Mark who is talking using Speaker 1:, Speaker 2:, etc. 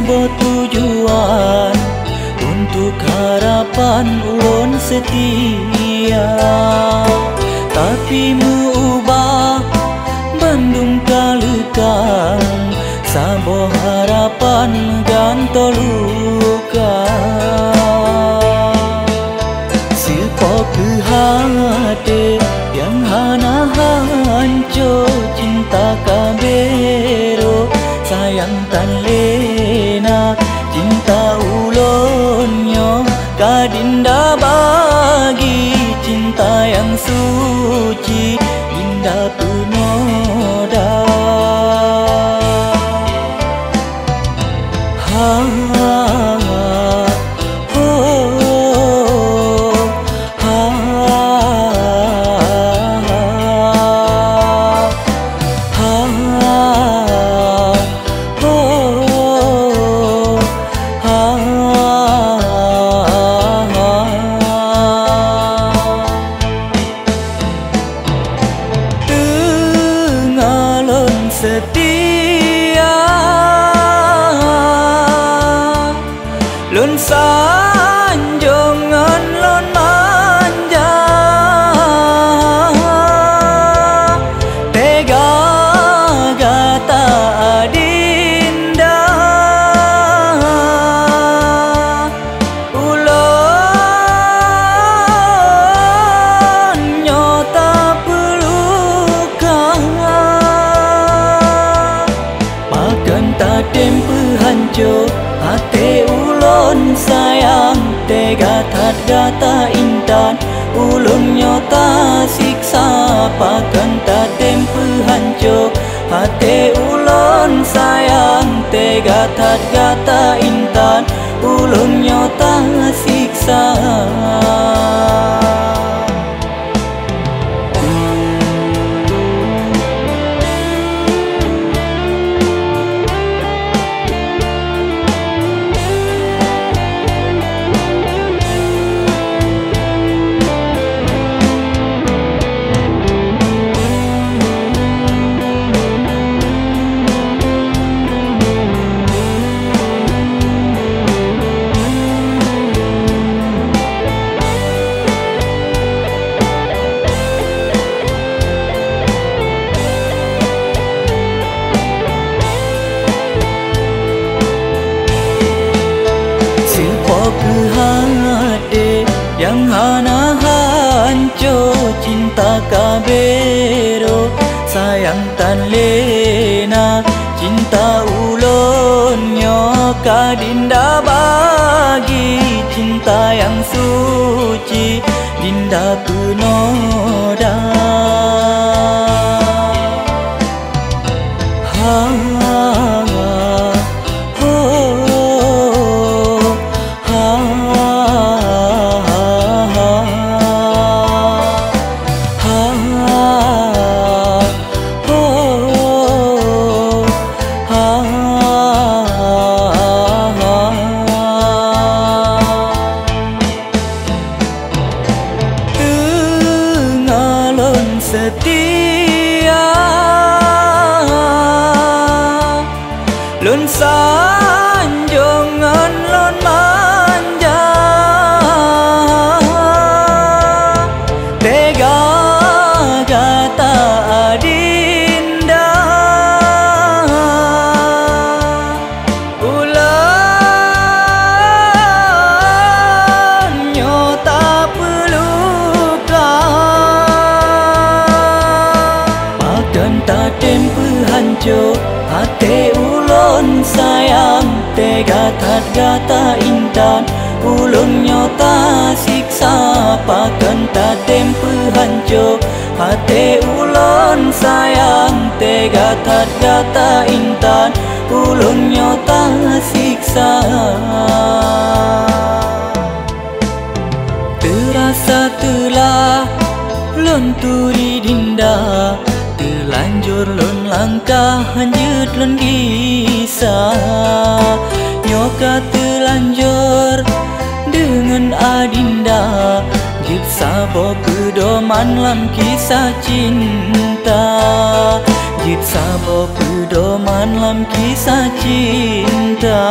Speaker 1: sebuah tujuan untuk harapan ulun setia. Tapi muubah bandung kalekang sabo harapan ganto luka. Silpo ke hati yang hana hancur cinta kabero sayang tan lena cinta ulonyo kadinda bagi cinta yang suci dinda penoda. Setia lun sanjongan lun manja tega gata adinda ulon nyota pelukan tak tempe hancur hati ulun sayang tega tat gata intan ulun nyota siksa pakan tak tempe hancur hati ulun sayang tega tat gata intan ulun nyota siksa. Yang hana hancur cinta kabero sayang tan lena cinta ulonyo kadinda bagi cinta yang suci dinda penoda. Setia lun sanjongan lun manja tega gata adinda ulan nyota tak tempe hancur hati ulun sayang tega tat gata intan ulun nyota siksa pakan tak tempe hancur hati ulun sayang tega tat gata intan ulun nyota siksa. Terasa telah lun turi dinda telanjur lun langkah hanjut lun kisah nyoka telanjur dengan adinda jip sabo pedoman lan kisah cinta jip sabo pedoman roman lam kisah cinta.